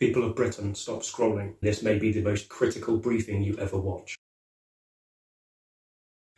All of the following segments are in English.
People of Britain, stop scrolling. This may be the most critical briefing you ever watch.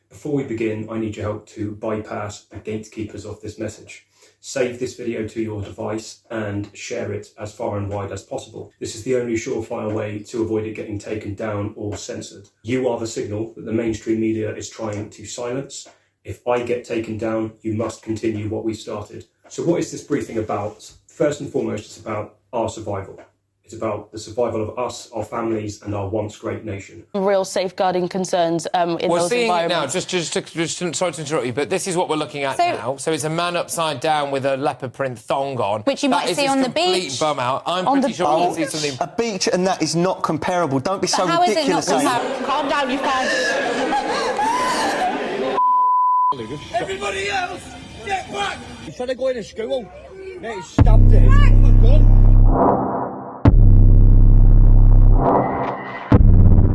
Before we begin, I need your help to bypass the gatekeepers of this message. Save this video to your device and share it as far and wide as possible. This is the only surefire way to avoid it getting taken down or censored. You are the signal that the mainstream media is trying to silence. If I get taken down, you must continue what we started. So what is this briefing about? First and foremost, it's about our survival. It's about the survival of us, our families, and our once great nation. Real safeguarding concerns in those environments. We're seeing it now, sorry to interrupt you, but this is what we're looking at now. So it's a man upside down with a leopard print thong on. Which you might see on the beach. Bum out. I'm pretty sure we'll see something. A beach and that is not comparable. Don't be so ridiculous. How is it not comparable? Calm down, you can. Everybody else, get back! He's trying to go into school. Mate, he stabbed it.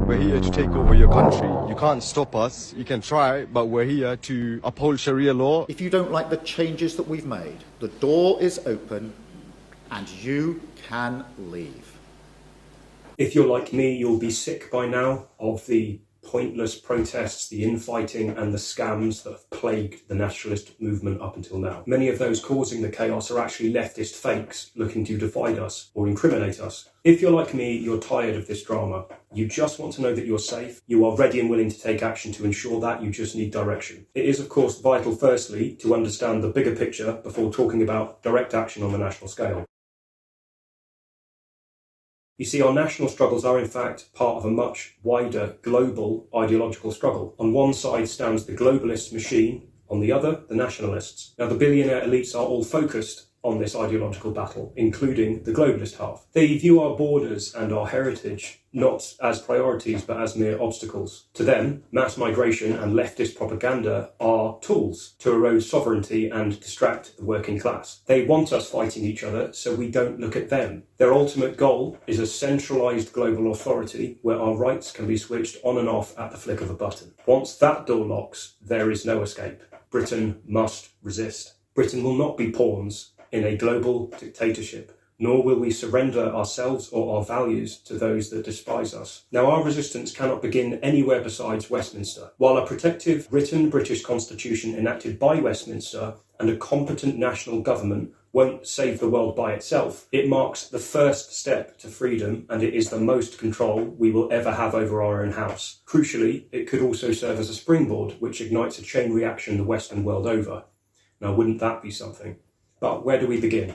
We're here to take over your country. You can't stop us. You can try, but we're here to uphold Sharia law. If you don't like the changes that we've made, the door is open and you can leave. If you're like me, you'll be sick by now of the pointless protests, the infighting and the scams that have plagued the nationalist movement up until now. Many of those causing the chaos are actually leftist fakes looking to divide us or incriminate us. If you're like me, you're tired of this drama. You just want to know that you're safe. You are ready and willing to take action to ensure that. You just need direction. It is, of course, vital, firstly, to understand the bigger picture before talking about direct action on the national scale. You see, our national struggles are in fact part of a much wider global ideological struggle. On one side stands the globalist machine, on the other, the nationalists. Now, the billionaire elites are all focused on this ideological battle, including the globalist half. They view our borders and our heritage not as priorities, but as mere obstacles. To them, mass migration and leftist propaganda are tools to erode sovereignty and distract the working class. They want us fighting each other, so we don't look at them. Their ultimate goal is a centralised global authority where our rights can be switched on and off at the flick of a button. Once that door locks, there is no escape. Britain must resist. Britain will not be pawns in a global dictatorship, nor will we surrender ourselves or our values to those that despise us. Now, our resistance cannot begin anywhere besides Westminster. While a protective written British constitution enacted by Westminster and a competent national government won't save the world by itself, it marks the first step to freedom, and it is the most control we will ever have over our own house. Crucially, it could also serve as a springboard which ignites a chain reaction the Western world over. Now, wouldn't that be something? But where do we begin?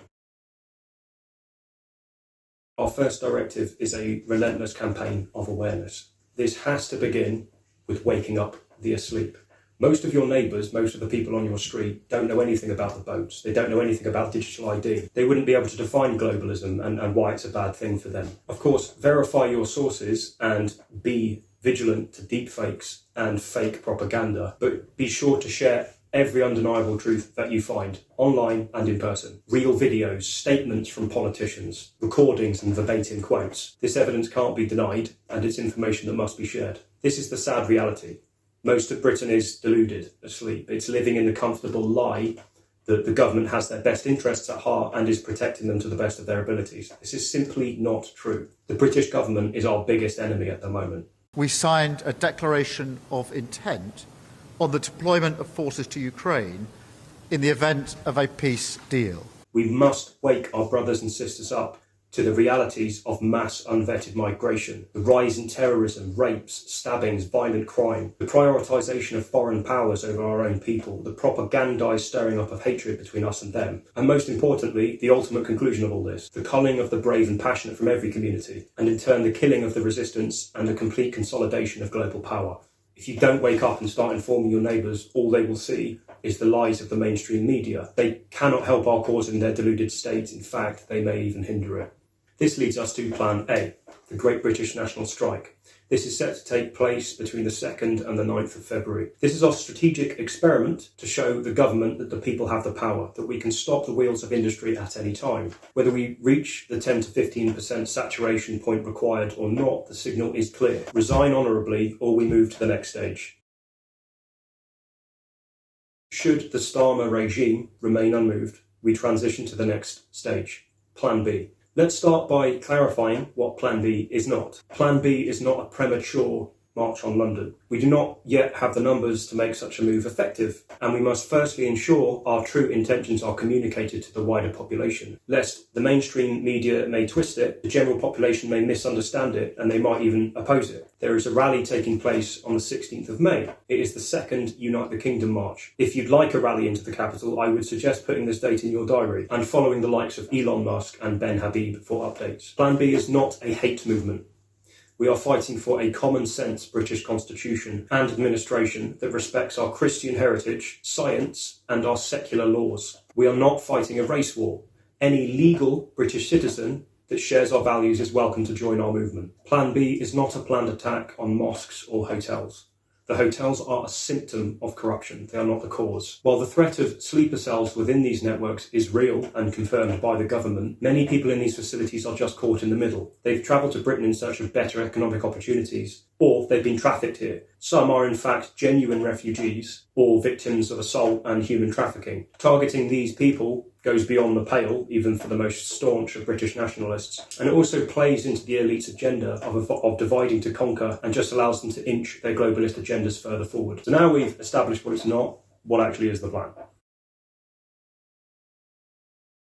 Our first directive is a relentless campaign of awareness. This has to begin with waking up the asleep. Most of your neighbours, most of the people on your street, don't know anything about the boats. They don't know anything about digital ID. They wouldn't be able to define globalism and why it's a bad thing for them. Of course, verify your sources and be vigilant to deepfakes and fake propaganda, but be sure to share every undeniable truth that you find, online and in person. Real videos, statements from politicians, recordings and verbatim quotes. This evidence can't be denied, and it's information that must be shared. This is the sad reality. Most of Britain is deluded, asleep. It's living in the comfortable lie that the government has their best interests at heart and is protecting them to the best of their abilities. This is simply not true. The British government is our biggest enemy at the moment. We signed a declaration of intent on the deployment of forces to Ukraine in the event of a peace deal. We must wake our brothers and sisters up to the realities of mass unvetted migration, the rise in terrorism, rapes, stabbings, violent crime, the prioritisation of foreign powers over our own people, the propagandised stirring up of hatred between us and them, and most importantly, the ultimate conclusion of all this, the culling of the brave and passionate from every community, and in turn the killing of the resistance and the complete consolidation of global power. If you don't wake up and start informing your neighbours, all they will see is the lies of the mainstream media. They cannot help our cause in their deluded state. In fact, they may even hinder it. This leads us to Plan A, the Great British National Strike. This is set to take place between the 2nd and the 9th of February. This is our strategic experiment to show the government that the people have the power, that we can stop the wheels of industry at any time. Whether we reach the 10 to 15% saturation point required or not, the signal is clear. Resign honourably or we move to the next stage. Should the Starmer regime remain unmoved, we transition to the next stage, Plan B. Let's start by clarifying what Plan B is not. Plan B is not a premature march on London. We do not yet have the numbers to make such a move effective, and we must firstly ensure our true intentions are communicated to the wider population, lest the mainstream media may twist it, the general population may misunderstand it, and they might even oppose it. There is a rally taking place on the 16th of May. It is the second Unite the Kingdom march. If you'd like a rally into the capital, I would suggest putting this date in your diary and following the likes of Elon Musk and Ben Habib for updates. Plan B is not a hate movement. We are fighting for a common sense British constitution and administration that respects our Christian heritage, science, and our secular laws. We are not fighting a race war. Any legal British citizen that shares our values is welcome to join our movement. Plan B is not a planned attack on mosques or hotels. The hotels are a symptom of corruption. They are not the cause. While the threat of sleeper cells within these networks is real and confirmed by the government, many people in these facilities are just caught in the middle. They've travelled to Britain in search of better economic opportunities, or they've been trafficked here. Some are in fact genuine refugees or victims of assault and human trafficking. Targeting these people goes beyond the pale, even for the most staunch of British nationalists, and it also plays into the elite's agenda of dividing to conquer and just allows them to inch their globalist agendas further forward. So now we've established what it's not, what actually is the plan.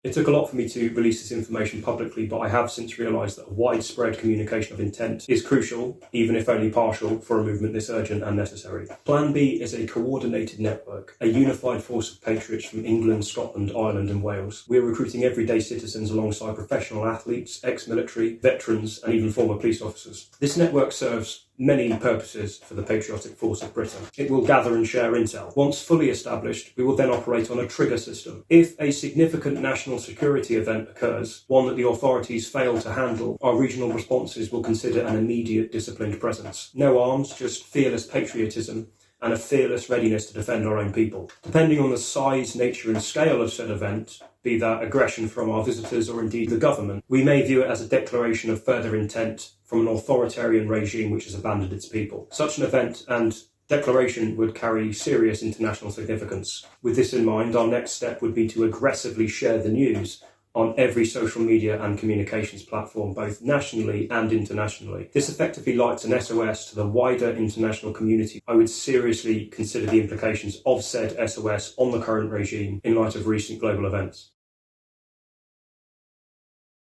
It took a lot for me to release this information publicly, but I have since realised that a widespread communication of intent is crucial, even if only partial, for a movement this urgent and necessary. Plan B is a coordinated network, a unified force of patriots from England, Scotland, Ireland and Wales. We're recruiting everyday citizens alongside professional athletes, ex-military, veterans and even former police officers. This network serves many purposes for the patriotic force of Britain. It will gather and share intel. Once fully established, we will then operate on a trigger system. If a significant national security event occurs, one that the authorities fail to handle, our regional responses will consider an immediate disciplined presence. No arms, just fearless patriotism and a fearless readiness to defend our own people. Depending on the size, nature and scale of said event, be that aggression from our visitors or indeed the government, we may view it as a declaration of further intent from an authoritarian regime which has abandoned its people. Such an event and declaration would carry serious international significance. With this in mind, our next step would be to aggressively share the news on every social media and communications platform, both nationally and internationally. This effectively lights an SOS to the wider international community. I would seriously consider the implications of said SOS on the current regime in light of recent global events.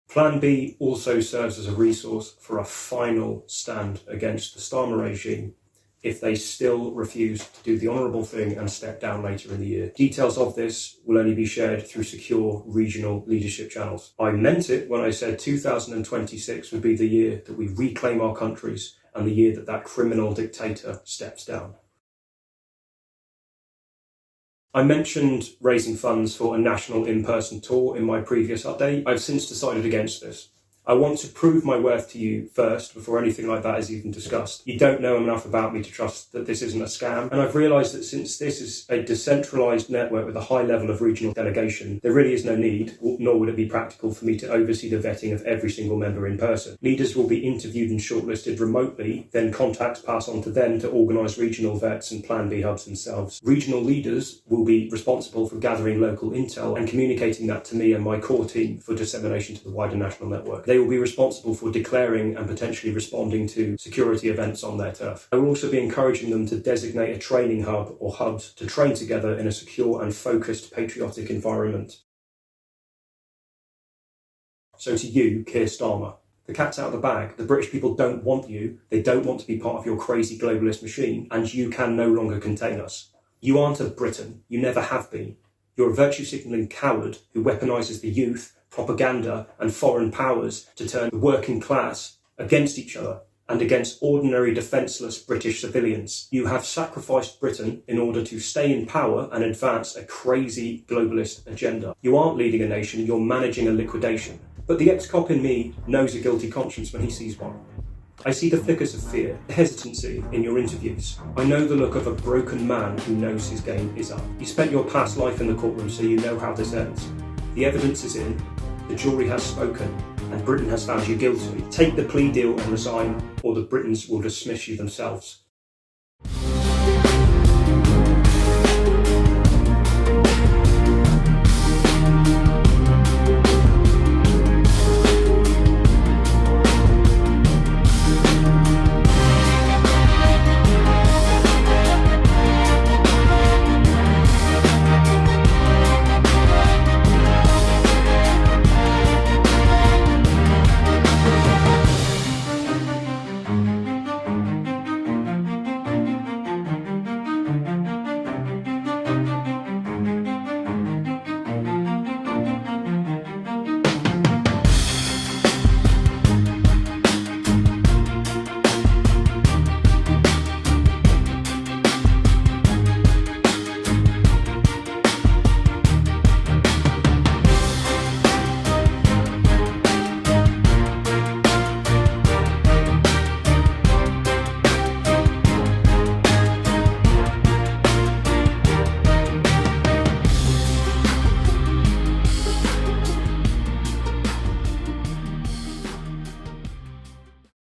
Plan B also serves as a resource for a final stand against the Starmer regime if they still refuse to do the honourable thing and step down later in the year. Details of this will only be shared through secure regional leadership channels. I meant it when I said 2026 would be the year that we reclaim our countries and the year that that criminal dictator steps down. I mentioned raising funds for a national in-person tour in my previous update. I've since decided against this. I want to prove my worth to you first before anything like that is even discussed. You don't know enough about me to trust that this isn't a scam, and I've realised that since this is a decentralised network with a high level of regional delegation, there really is no need, nor would it be practical for me to oversee the vetting of every single member in person. Leaders will be interviewed and shortlisted remotely, then contacts pass on to them to organise regional vets and Plan B hubs themselves. Regional leaders will be responsible for gathering local intel and communicating that to me and my core team for dissemination to the wider national network. They will be responsible for declaring and potentially responding to security events on their turf. I will also be encouraging them to designate a training hub or hubs to train together in a secure and focused patriotic environment. So to you, Keir Starmer, the cat's out of the bag. The British people don't want you. They don't want to be part of your crazy globalist machine, and you can no longer contain us. You aren't a Briton. You never have been. You're a virtue-signalling coward who weaponises the youth, propaganda and foreign powers to turn the working class against each other and against ordinary defenceless British civilians. You have sacrificed Britain in order to stay in power and advance a crazy globalist agenda. You aren't leading a nation, you're managing a liquidation. But the ex-cop in me knows a guilty conscience when he sees one. I see the flickers of fear, the hesitancy in your interviews. I know the look of a broken man who knows his game is up. You spent your past life in the courtroom, so you know how this ends. The evidence is in, the jury has spoken, and Britain has found you guilty. Take the plea deal and resign, or the Britons will dismiss you themselves.